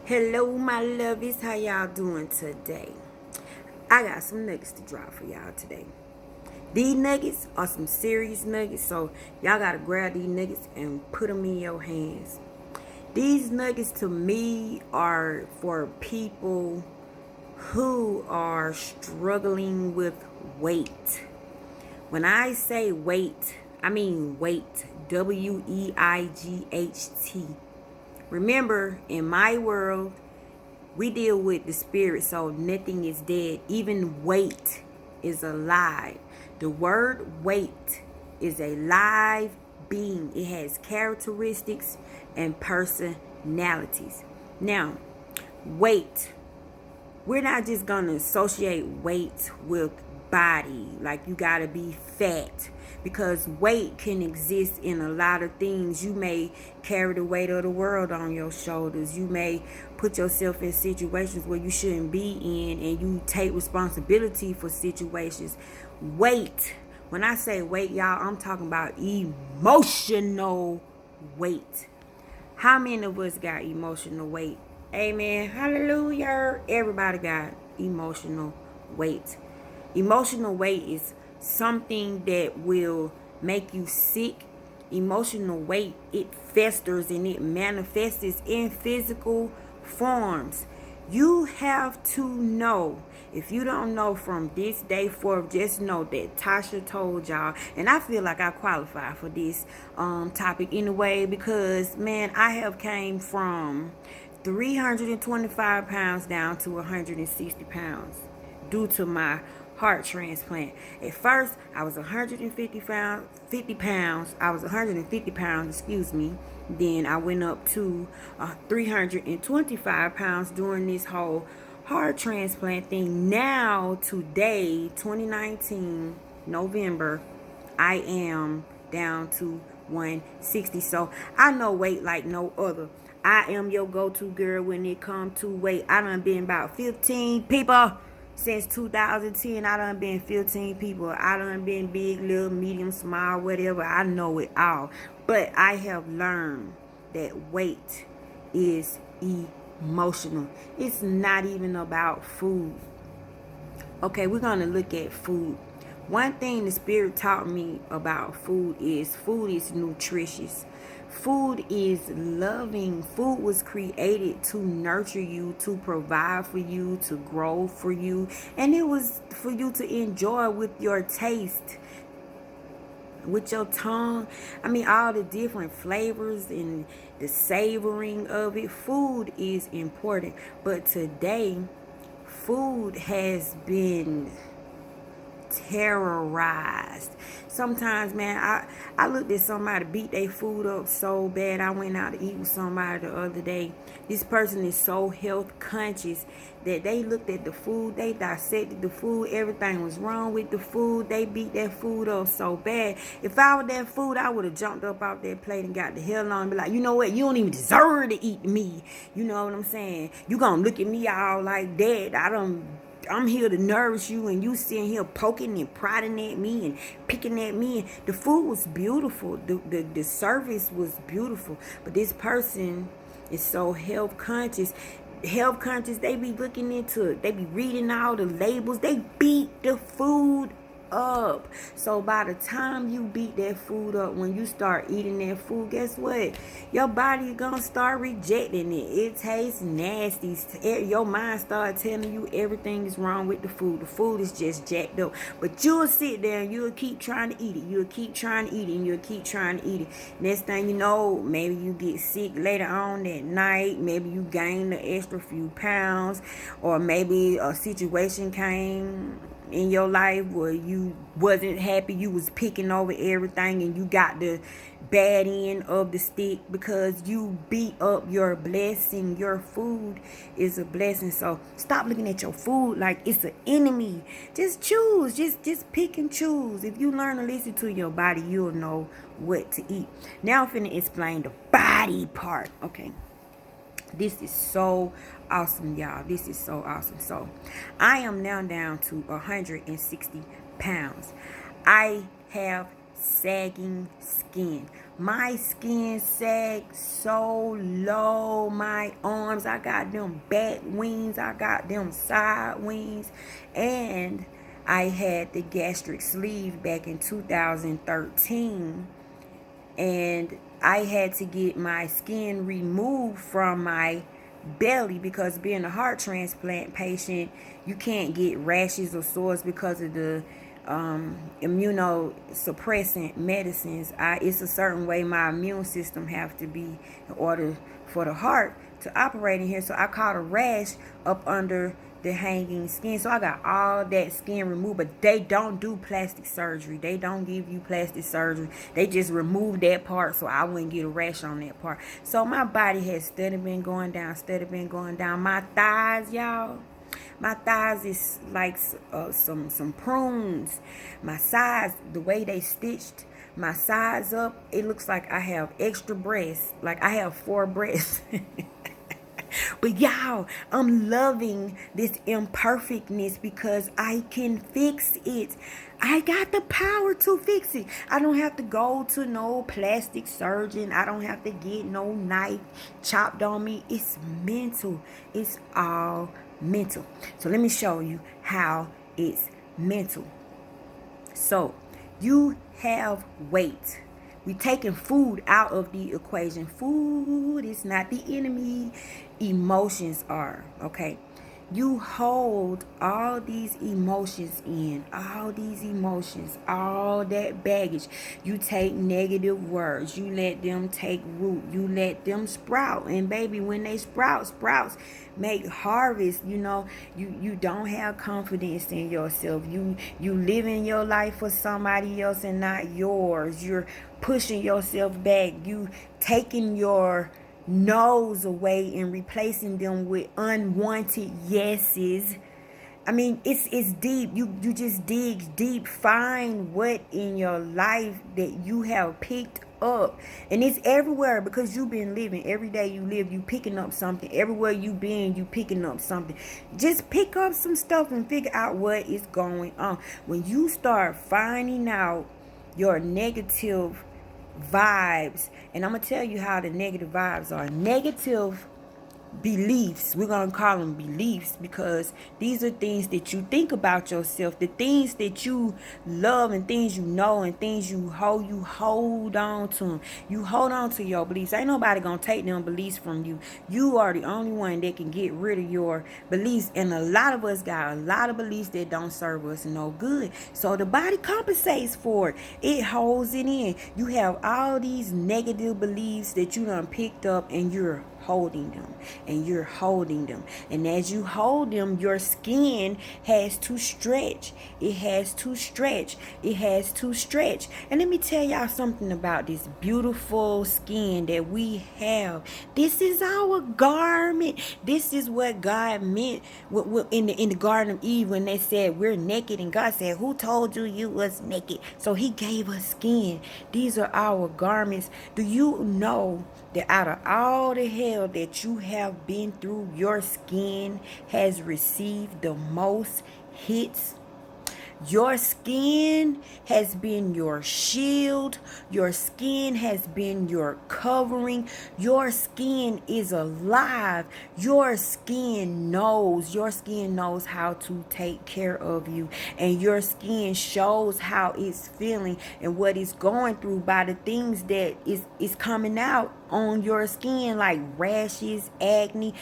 Hello, my lovies. How y'all doing today? I got some nuggets to drop for y'all today. These nuggets are some serious nuggets, so y'all gotta grab these nuggets and put them in your hands. These nuggets to me are for people who are struggling with weight. When I say weight, I mean weight. WEIGHT. Remember, in my world, we deal with the spirit, so nothing is dead. Even weight is alive. The word weight is a live being. It has characteristics and personalities. Now, weight. We're not just going to associate weight with body, like you got to be fat, because weight can exist in a lot of things. You may carry the weight of the world on your shoulders. You may put yourself in situations where you shouldn't be in, and you take responsibility for situations. Weight, when I say weight, y'all, I'm talking about emotional weight. How many of us got emotional weight? Amen. Hallelujah. Everybody got emotional weight. Emotional weight is something that will make you sick. Emotional weight, it festers and it manifests in physical forms. You have to know. If you don't know from this day forth, just know that Tasha told y'all, and I feel like I qualify for this topic anyway, because man, I have came from 325 pounds down to 160 pounds due to my heart transplant. At first, I was 150 pounds. I was 150 pounds, excuse me. Then I went up to 325 pounds during this whole heart transplant thing. Now, today, 2019, November, I am down to 160. So I know weight like no other. I am your go-to girl when it comes to weight. I done been about 15 people since 2010. I done been 15 people. I done been big, little, medium, small, whatever. I know it all. But I have learned that weight is emotional. It's not even about food. Okay, we're going to look at food. One thing the Spirit taught me about food is nutritious. Food is loving. Food was created to nurture you, to provide for you, to grow for you. And it was for you to enjoy with your taste, with your tongue. I mean, all the different flavors and the savoring of it. Food is important. But today, food has been terrorized. Sometimes, man, I looked at somebody beat their food up so bad. I went out to eat with somebody the other day. This person is so health conscious that they looked at the food, they dissected the food, everything was wrong with the food. They beat that food up so bad. If I were that food, I would have jumped up off that plate and got the hell on and be like, you know what, you don't even deserve to eat me. You know what I'm saying? You gonna look at me all like that. I'm here to nourish you, and you sitting here poking and prodding at me and picking at me. And the food was beautiful. The service was beautiful. But this person is so health conscious. Health conscious, they be looking into it. They be reading all the labels. They beat the food up. So by the time you beat that food up, when you start eating that food, guess what? Your body gonna start rejecting it. It tastes nasty. Your mind start telling you everything is wrong with the food. The food is just jacked up. But you'll sit there and you'll keep trying to eat it. You'll keep trying to eat it, and you'll keep trying to eat it. Next thing you know, maybe you get sick later on that night. Maybe you gain the extra few pounds, or maybe a situation came in your life where you wasn't happy, you was picking over everything, and you got the bad end of the stick because you beat up your blessing. Your food is a blessing. So stop looking at your food like it's an enemy. Just choose. Just pick and choose. If you learn to listen to your body, you'll know what to eat. Now I'm finna explain the body part. Okay. This is so awesome, y'all. This is so awesome. So I am now down to 160 pounds. I have sagging skin. My skin sagged so low. My arms, I got them back wings, I got them side wings, and I had the gastric sleeve back in 2013, and I had to get my skin removed from my belly because being a heart transplant patient, you can't get rashes or sores because of the immunosuppressant medicines. It's a certain way my immune system have to be in order for the heart to operate in here. So I caught a rash up under the hanging skin. So I got all that skin removed, but they don't do plastic surgery. They don't give you plastic surgery. They just remove that part so I wouldn't get a rash on that part. So my body has steadily been going down, My thighs, y'all. My thighs is like some prunes. My sides, the way they stitched my sides up, it looks like I have extra breasts. Like I have 4 breasts. But y'all, I'm loving this imperfectness because I can fix it. I got the power to fix it. I don't have to go to no plastic surgeon. I don't have to get no knife chopped on me. It's mental. It's all mental. So let me show you how it's mental. So you have weight. We taking food out of the equation. Food is not the enemy. Emotions are, okay? You hold all these emotions in, all that baggage. You take negative words. You let them take root. You let them sprout. And baby, when they sprouts make harvest. You don't have confidence in yourself. You living your life for somebody else and not yours. You're pushing yourself back. You taking your no's away and replacing them with unwanted yeses. I mean, it's deep. You just dig deep. Find what in your life that you have picked up. And it's everywhere because you've been living. Every day you live, you picking up something. Everywhere you been, you picking up something. Just pick up some stuff and figure out what is going on. When you start finding out your negative vibes, and I'm gonna tell you how the negative vibes are. Negative beliefs, we're gonna call them beliefs because these are things that you think about yourself, the things that you love and things and things you hold on to them. You hold on to your beliefs. Ain't nobody gonna take them beliefs from you. You are the only one that can get rid of your beliefs, and a lot of us got a lot of beliefs that don't serve us no good. So the body compensates for it. It holds it in. You have all these negative beliefs that you done picked up, and you're holding them, and as you hold them, your skin has to stretch. And let me tell y'all something about this beautiful skin that we have. This is our garment. This is what God meant in the Garden of Eve when they said we're naked, and God said, who told you was naked? So he gave us skin. These are our garments. Do you know that out of all the hell that you have been through, your skin has received the most hits? Your skin has been your shield. Your skin has been your covering. Your skin is alive. Your skin knows how to take care of you. And your skin shows how it's feeling and what it's going through by the things that is coming out on your skin, like rashes, acne.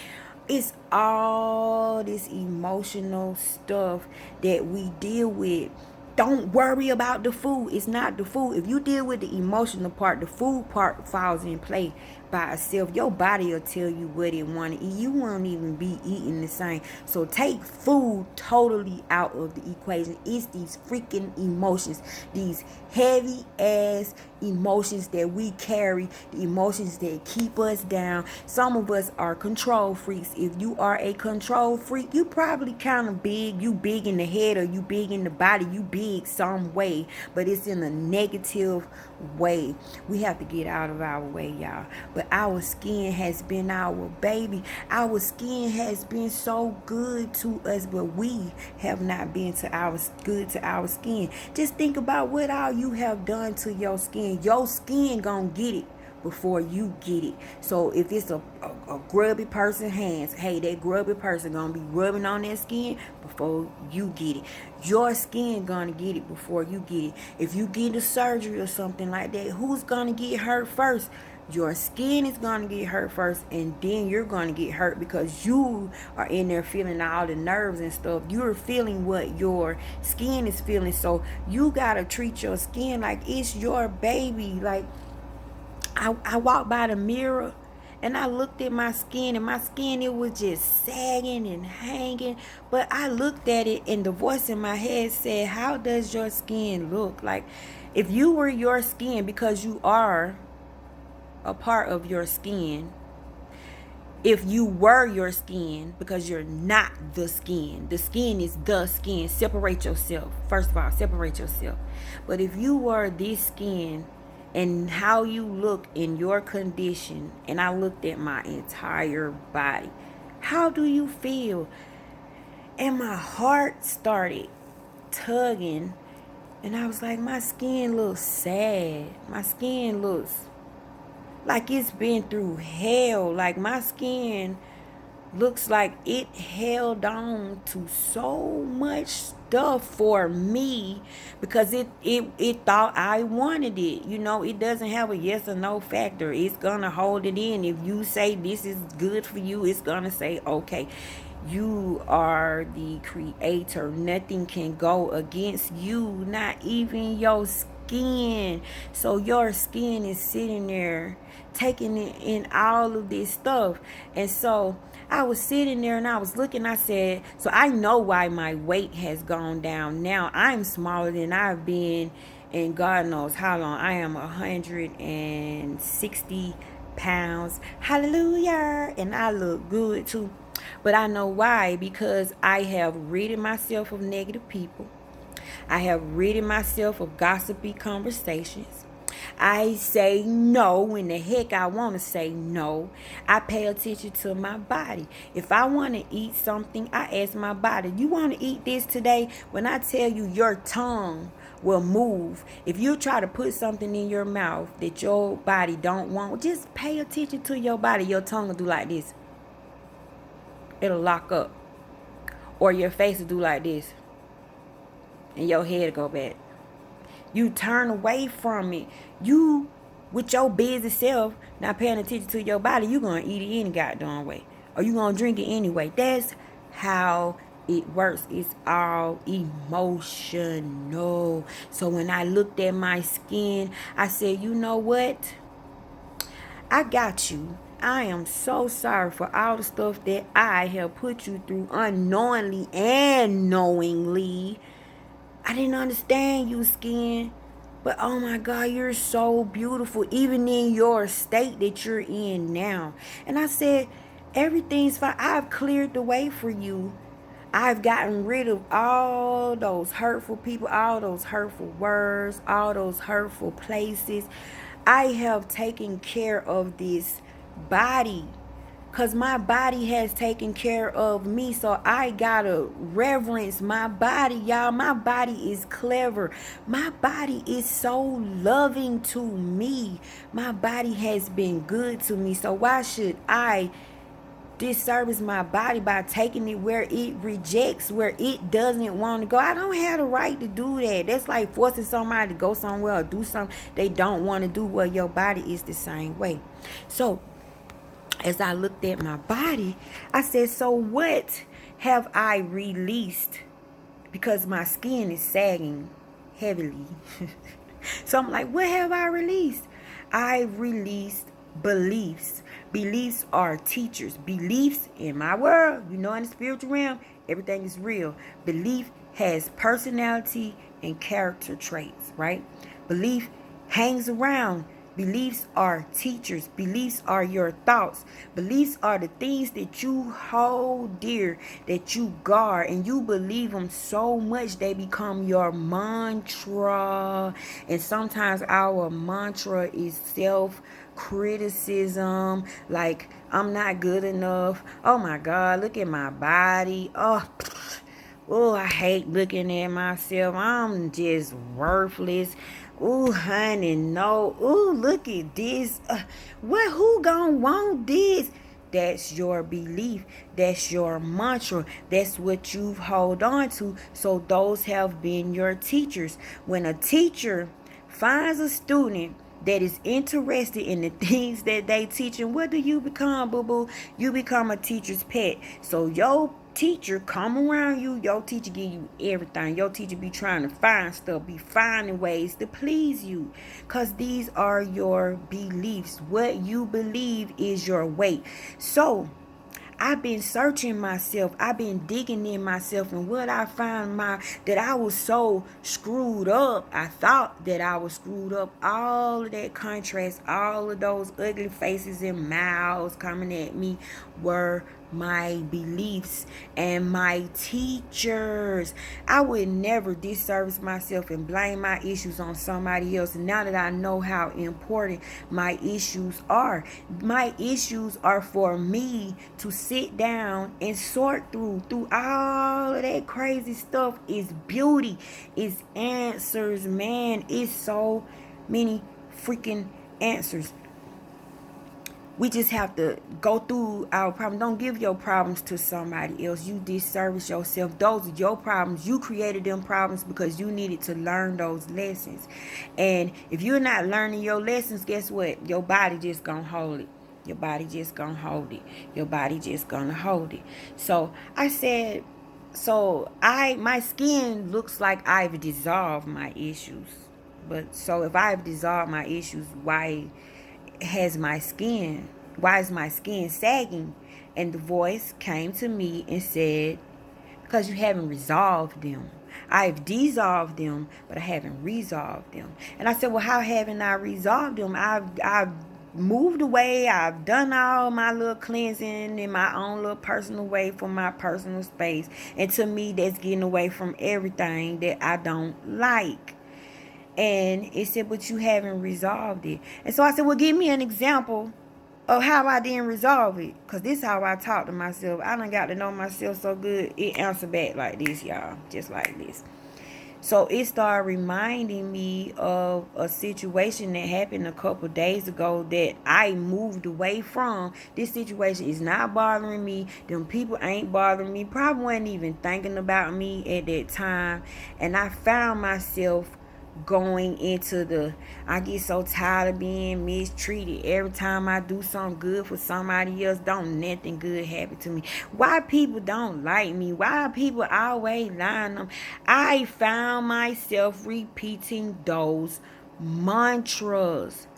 It's all this emotional stuff that we deal with. Don't worry about the food. It's not the food. If you deal with the emotional part, the food part falls in place by itself. Your body will tell you what it want to eat. You won't even be eating the same. So take food totally out of the equation. It's these freaking emotions, these heavy ass emotions that we carry, the emotions that keep us down. Some of us are control freaks. If you are a control freak, you probably kind of big. You big in the head or you big in the body. You big some way, but it's in a negative way. We have to get out of our way, y'all. But our skin has been our baby. Our skin has been so good to us, but we have not been good to our skin. Just think about what all you have done to your skin. Your skin gonna get it before you get it. So if it's a grubby person hands, hey, that grubby person gonna be rubbing on that skin before you get it. Your skin gonna get it before you get it. If you get a surgery or something like that, who's gonna get hurt first? Your skin is gonna get hurt first, and then you're gonna get hurt because you are in there feeling all the nerves and stuff. You're feeling what your skin is feeling. So you gotta treat your skin like it's your baby. Like, I walked by the mirror and I looked at my skin, and my skin, it was just sagging and hanging. But I looked at it, and the voice in my head said, how does your skin look? Like, if you were your skin, because you are a part of your skin, if you were your skin, because you're not the skin is the skin. Separate yourself. First of all, separate yourself. But if you were this skin, and how you look in your condition, and I looked at my entire body, how do you feel? And my heart started tugging, and I was like, my skin looks sad. My skin looks like it's been through hell. Like, my skin looks like it held on to so much stuff for me because it thought I wanted it. You know, it doesn't have a yes or no factor. It's gonna hold it in. If you say this is good for you, it's gonna say okay. You are the creator. Nothing can go against you, not even your skin. So your skin is sitting there taking in all of this stuff. And so I was sitting there and I was looking. I said, so I know why my weight has gone down. Now I'm smaller than I've been in God knows how long. I am 160 pounds. Hallelujah. And I look good too. But I know why, because I have ridded myself of negative people. I have ridded myself of gossipy conversations. I say no when the heck I want to say no. I pay attention to my body. If I want to eat something, I ask my body, you want to eat this today? When I tell you, your tongue will move. If you try to put something in your mouth that your body don't want, just pay attention to your body. Your tongue will do like this. It'll lock up. Or your face will do like this. And your head will go back. You turn away from it. You, with your busy self, not paying attention to your body, you're going to eat it any goddamn way. Or you're going to drink it anyway. That's how it works. It's all emotional. So when I looked at my skin, I said, you know what? I got you. I am so sorry for all the stuff that I have put you through unknowingly and knowingly. I didn't understand you, skin. But oh my God, you're so beautiful, even in your state that you're in now. And I said, everything's fine. I've cleared the way for you. I've gotten rid of all those hurtful people, all those hurtful words, all those hurtful places. I have taken care of this body, because my body has taken care of me. So I gotta reverence my body, y'all. My body is clever. My body is so loving to me. My body has been good to me. So why should I disservice my body by taking it where it rejects, where it doesn't want to go? I don't have the right to do that. That's like forcing somebody to go somewhere or do something they don't want to do. Well, your body is the same way. So as I looked at my body, I said, so what have I released? Because my skin is sagging heavily. So I'm like, what have I released? I released beliefs. Beliefs are teachers. Beliefs in my world, you know, in the spiritual realm, everything is real. Belief has personality and character traits, right? Belief hangs around Beliefs are teachers. Beliefs are your thoughts. Beliefs are the things that you hold dear, that you guard, and you believe them so much they become your mantra. And sometimes our mantra is self-criticism, like I'm not good enough. Oh my God, look at my body. Oh, I hate looking at myself. I'm just worthless. Ooh, honey, no. Ooh, look at this. Who gonna want this? That's your belief. That's your mantra. That's what you hold on to. So those have been your teachers. When a teacher finds a student that is interested in the things that they teach, and what do you become, boo-boo? You become a teacher's pet. So your teacher come around you, your teacher give you everything. Your teacher be trying to find stuff, be finding ways to please you, because these are your beliefs. What you believe is your weight. So I've been searching myself. I've been digging in myself, and what I found that I was so screwed up. I thought that I was screwed up. All of that contrast, all of those ugly faces and mouths coming at me were my beliefs and my teachers. I would never disservice myself and blame my issues on somebody else. And now that I know how important my issues are for me to sit down and sort through all of that crazy stuff. Is beauty, is answers, man. It's so many freaking answers. We just have to go through our problems. Don't give your problems to somebody else. You disservice yourself. Those are your problems. You created them problems because you needed to learn those lessons. And if you're not learning your lessons, guess what? Your body just gonna hold it. Your body just gonna hold it. Your body just gonna hold it. So I said, my skin looks like I've dissolved my issues. But so if I've dissolved my issues, why is my skin sagging? And the voice came to me and said, because you haven't resolved them. I've dissolved them, but I haven't resolved them. And I said, well, how haven't I resolved them? I've moved away. I've done all my little cleansing in my own little personal way for my personal space. And to me, that's getting away from everything that I don't like. And it said, but you haven't resolved it. And so I said, well, give me an example of how I didn't resolve it. Because this is how I talk to myself. I done got to know myself so good. It answered back like this, y'all. Just like this. So it started reminding me of a situation that happened a couple days ago that I moved away from. This situation is not bothering me. Them people ain't bothering me. Probably wasn't even thinking about me at that time. And I found myself going into I get so tired of being mistreated. Every time I do something good for somebody else, don't nothing good happen to me. Why people don't like me? Why people always lying them? I found myself repeating those mantras.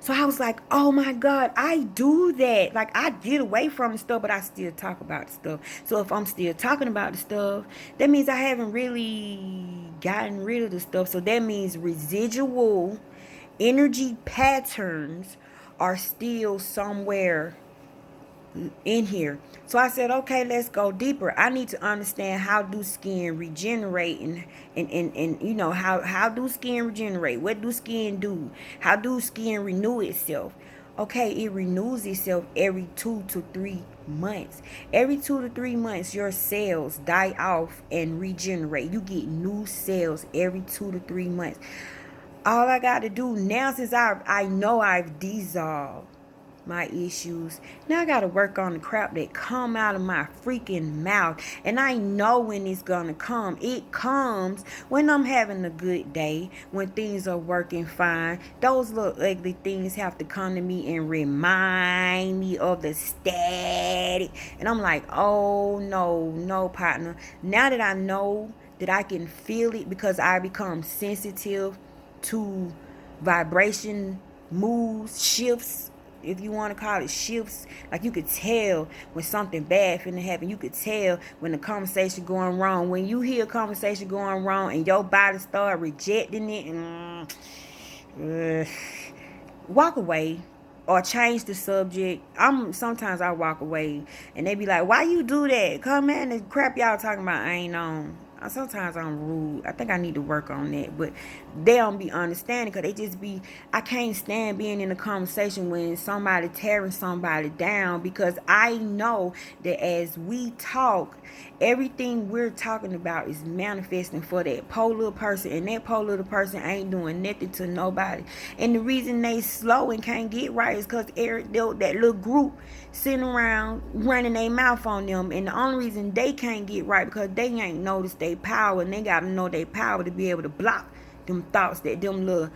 So I was like, oh my God, I do that. Like, I get away from the stuff, but I still talk about the stuff. So if I'm still talking about the stuff, that means I haven't really gotten rid of the stuff. So that means residual energy patterns are still somewhere in here. So I said, okay, let's go deeper. I need to understand, how do skin regenerate, and you know, how do skin regenerate? What do skin do? How do skin renew itself? Okay, it renews itself every 2 to 3 months. Every 2 to 3 months, your cells die off and regenerate. You get new cells every 2 to 3 months. All I got to do now, since I know I've dissolved my issues, now I gotta work on the crap that come out of my freaking mouth. And I know when it's gonna come. It comes when I'm having a good day, when things are working fine. Those little ugly things have to come to me and remind me of the static. And I'm like, oh no, partner. Now that I know that I can feel it, because I become sensitive to vibration moves, shifts, if you want to call it shifts. Like, you could tell when something bad finna happen. You could tell when the conversation going wrong. When you hear a conversation going wrong and your body start rejecting it, and walk away or change the subject. Sometimes I walk away and they be like, why you do that? Come in, the crap y'all talking about I ain't on. Sometimes I'm rude. I think I need to work on that. But they don't be understanding because they just be, I can't stand being in a conversation when somebody tearing somebody down, because I know that as we talk, everything we're talking about is manifesting for that poor little person, and that poor little person ain't doing nothing to nobody. And the reason they slow and can't get right is because that little group sitting around running their mouth on them, and the only reason they can't get right because they ain't noticed their power, and they gotta know their power to be able to block them thoughts that them little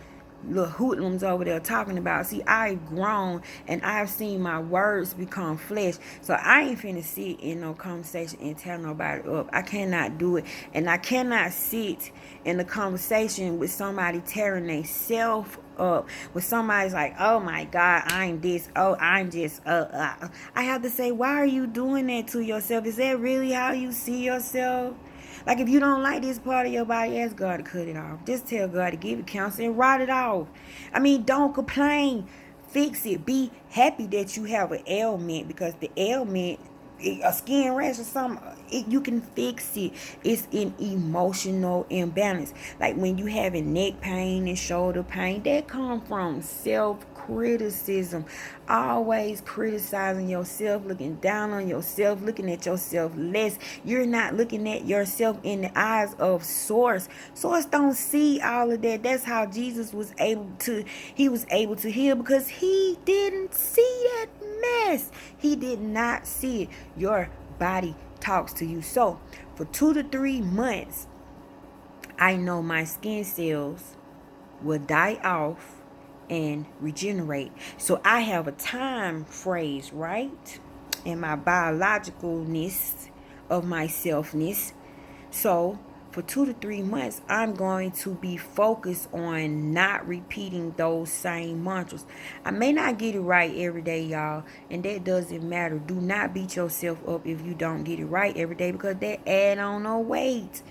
hoodlums over there talking about. See, I've grown and I've seen my words become flesh. So I ain't finna sit in no conversation and tell nobody up. I cannot do it. And I cannot sit in a conversation with somebody tearing themselves up. With somebody's like, oh my God, I'm this. Oh, I'm just I have to say, why are you doing that to yourself? Is that really how you see yourself? Like, if you don't like this part of your body, ask God to cut it off. Just tell God to give it counsel and write it off. I mean, don't complain. Fix it. Be happy that you have an ailment, because the ailment, a skin rash or something, you can fix it. It's an emotional imbalance. Like when you having neck pain and shoulder pain, that come from self-criticism. Always criticizing yourself, looking down on yourself, looking at yourself less. You're not looking at yourself in the eyes of source. Source don't see all of that. That's how Jesus was able to heal, because he didn't see that mess. He did not see it. Your body talks to you. So for 2 to 3 months, I know my skin cells will die off and regenerate. So I have a time phrase, right? In my biologicalness of my selfness. So for 2 to 3 months, I'm going to be focused on not repeating those same mantras. I may not get it right every day, y'all, and that doesn't matter. Do not beat yourself up if you don't get it right every day, because that add on no weight.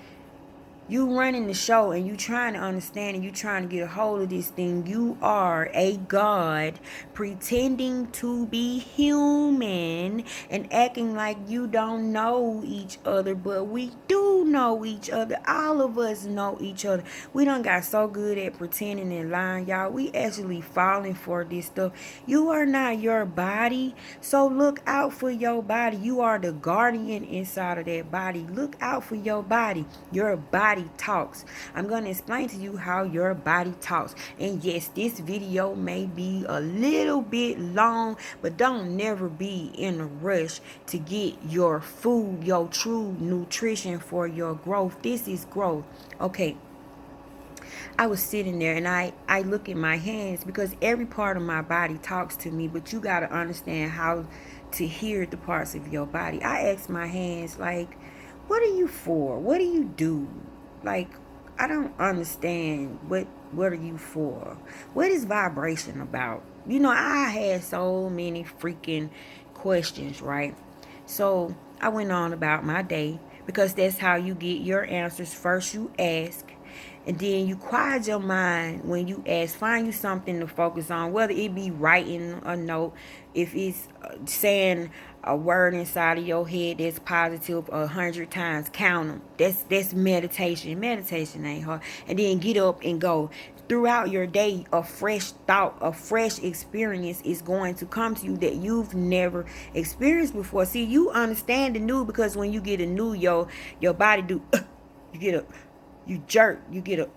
You running the show and you trying to understand and you trying to get a hold of this thing. You are a God pretending to be human and acting like you don't know each other, but we do know each other. All of us know each other. We done got so good at pretending and lying, y'all. We actually falling for this stuff. You are not your body, so look out for your body. You are the guardian inside of that body. Look out for your body. Your body talks. I'm going to explain to you how your body talks. And yes, this video may be a little bit long, but don't never be in a rush to get your food, your true nutrition for your growth. This is growth. Okay. I was sitting there and I look at my hands, because every part of my body talks to me, but you got to understand how to hear the parts of your body. I asked my hands, like, what are you for? What do you do? Like, I don't understand. What are you for? What is vibration about? You know, I had so many freaking questions, right? So I went on about my day, because that's how you get your answers. First you ask, and then you quiet your mind when you ask. Find you something to focus on, whether it be writing a note, if it's saying a word inside of your head that's positive 100 times, count them. That's meditation. Meditation ain't hard. And then get up and go. Throughout your day, a fresh thought, a fresh experience is going to come to you that you've never experienced before. See, you understand the new, because when you get a new, your body do you get a, you jerk, you get a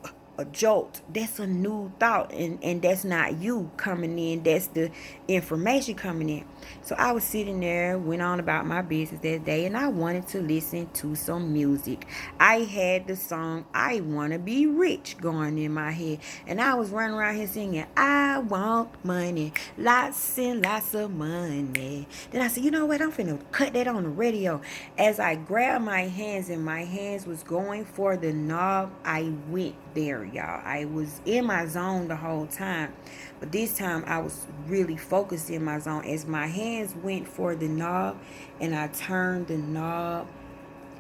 jolt. That's a new thought, and that's not you coming in, that's the information coming in. So I was sitting there, went on about my business that day, and I wanted to listen to some music. I had the song I Wanna Be Rich going in my head, and I was running around here singing, I want money, lots and lots of money. Then I said, you know what, I'm finna cut that on the radio. As I grabbed my hands and my hands was going for the knob, I went there, y'all. I was in my zone the whole time, but this time I was really focused in my zone. As my hands went for the knob and I turned the knob,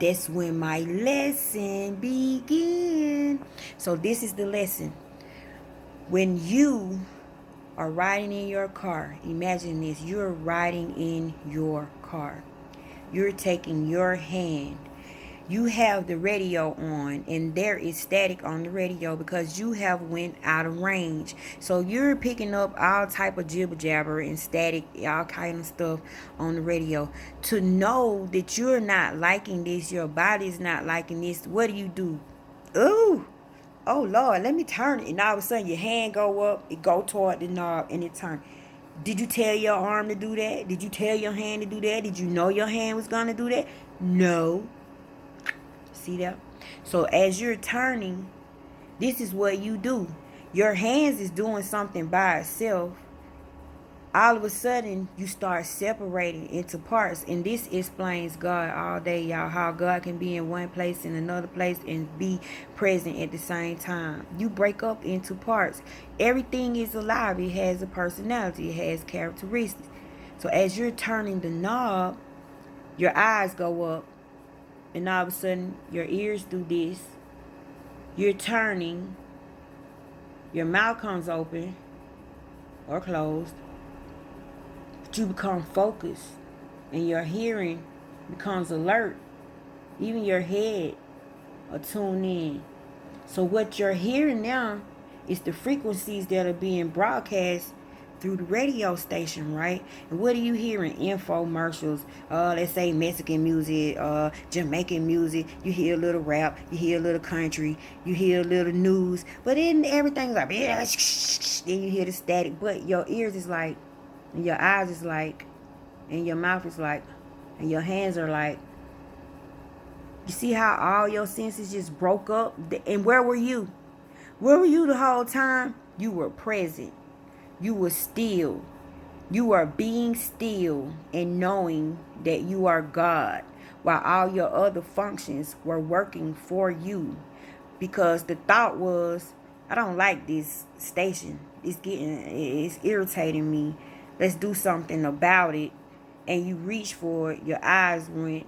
that's when my lesson began. So this is the lesson. When you are riding in your car. Imagine this. You're riding in your car. You're taking your hand. You have the radio on and there is static on the radio because you have went out of range. So you're picking up all type of jibber jabber and static, all kind of stuff on the radio. To know that you're not liking this, your body's not liking this, what do? Ooh, oh Lord, let me turn it. And all of a sudden your hand go up, it go toward the knob and it turn. Did you tell your arm to do that? Did you tell your hand to do that? Did you know your hand was gonna do that? No. See that? So as you're turning, this is what you do. Your hands is doing something by itself. All of a sudden, you start separating into parts. And this explains God all day, y'all. How God can be in one place and another place and be present at the same time. You break up into parts. Everything is alive. It has a personality. It has characteristics. So as you're turning the knob, your eyes go up. And all of a sudden, your ears do this. You're turning. Your mouth comes open or closed. But you become focused. And your hearing becomes alert. Even your head are tuned in. So what you're hearing now is the frequencies that are being broadcast through the radio station, right? And what are you hearing? Infomercials, let's say Mexican music, Jamaican music. You hear a little rap, you hear a little country, you hear a little news, but then everything's like, then you hear the static, but your ears is like, and your eyes is like, and your mouth is like, and your hands are like. You see how all your senses just broke up? And where were you? Where were you the whole time? You were present. You were still. You are being still and knowing that you are God, while all your other functions were working for you. Because the thought was, I don't like this station. It's irritating me. Let's do something about it. And you reach for it. Your eyes went.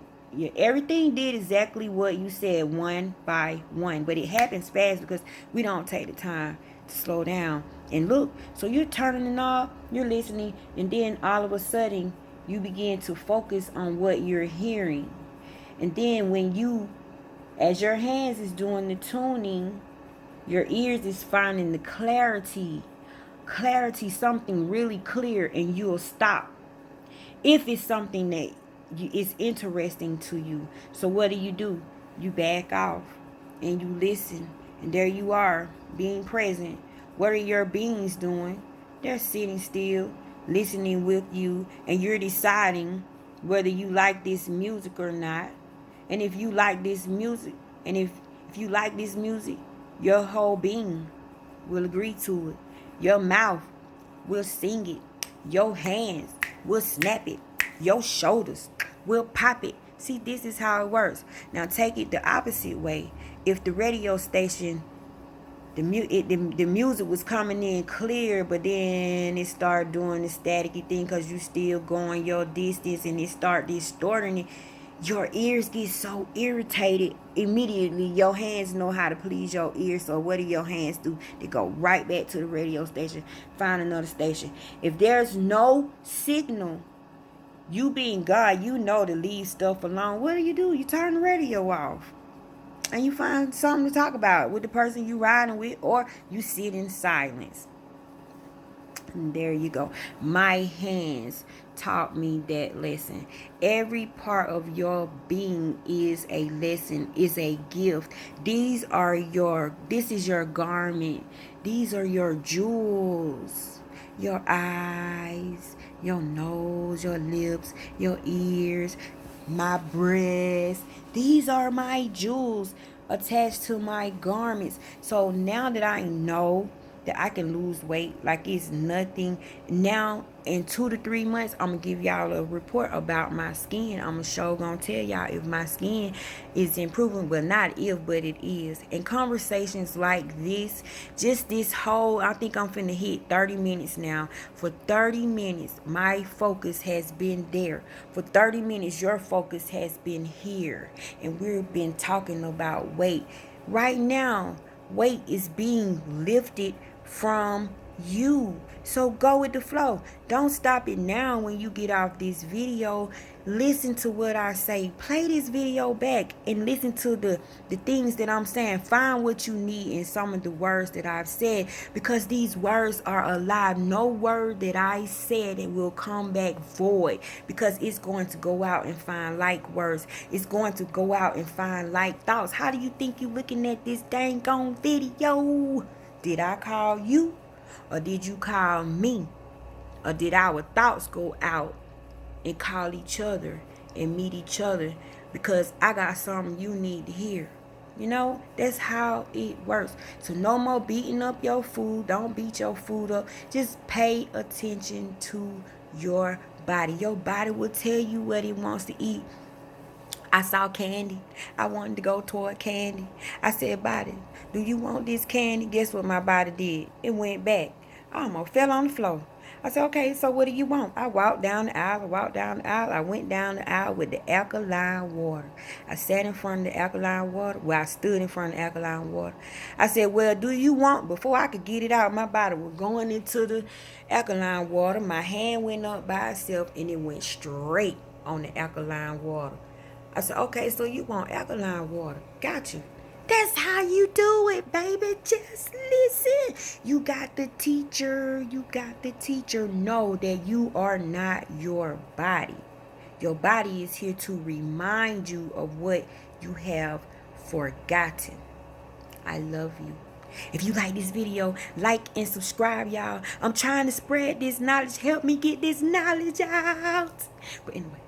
Everything did exactly what you said, one by one. But it happens fast because we don't take the time to slow down and look. So you're turning the knob, you're listening, and then all of a sudden you begin to focus on what you're hearing. And then when you, as your hands is doing the tuning, your ears is finding the clarity, something really clear, and you'll stop if it's something that is interesting to you. So what do? You back off and you listen, and there you are, being present. What are your beings doing? They're sitting still, listening with you, and you're deciding whether you like this music or not. And if you like this music, and if you like this music, your whole being will agree to it. Your mouth will sing it. Your hands will snap it. Your shoulders will pop it. See, this is how it works. Now take it the opposite way. If the radio station, the music was coming in clear, but then it started doing the staticky thing because you still going your distance, and it start distorting it, your ears get so irritated immediately. Your hands know how to please your ears. So what do your hands do? They go right back to the radio station, find another station. If there's no signal, you being God, you know to leave stuff alone. What do? You turn the radio off. And you find something to talk about with the person you riding with, or you sit in silence. And there you go. My hands taught me that lesson. Every part of your being is a lesson, is a gift. This is your garment. These are your jewels. Your eyes, your nose, your lips, your ears, my breast. These are my jewels attached to my garments. So now that I know that I can lose weight like it's nothing, now in 2 to 3 months, I'm gonna give y'all a report about my skin. I'm gonna tell y'all if my skin is improving. Well, not if, but it is. And conversations like this, just this whole, I think I'm finna hit 30 minutes now. For 30 minutes, my focus has been there. For 30 minutes, your focus has been here. And we've been talking about weight. Right now, weight is being lifted from you. So go with the flow. Don't stop it now when you get off this video. Listen to what I say. Play this video back and listen to the things that I'm saying. Find what you need in some of the words that I've said, because these words are alive. No word that I said it will come back void, because it's going to go out and find like words. It's going to go out and find like thoughts. How do you think you looking at this dang on video? Did I call you? Or did you call me? Or did our thoughts go out and call each other and meet each other? Because I got something you need to hear. You know, that's how it works. So no more beating up your food. Don't beat your food up. Just pay attention to your body. Your body will tell you what it wants to eat. I saw candy. I wanted to go toward candy. I said, body, do you want this candy? Guess what my body did? It went back. I almost fell on the floor. I said, okay, so what do you want? I walked down the aisle. I went down the aisle with the alkaline water. I sat in front of the alkaline water. Well, I stood in front of the alkaline water. I said, well, do you want? Before I could get it out, my body was going into the alkaline water. My hand went up by itself, and it went straight on the alkaline water. I said, okay, so you want alkaline water. Got you. That's how you do it, baby. Just listen. You got the teacher. Know that you are not your body. Your body is here to remind you of what you have forgotten. I love you. If you like this video, like and subscribe, y'all. I'm trying to spread this knowledge. Help me get this knowledge out. But anyway.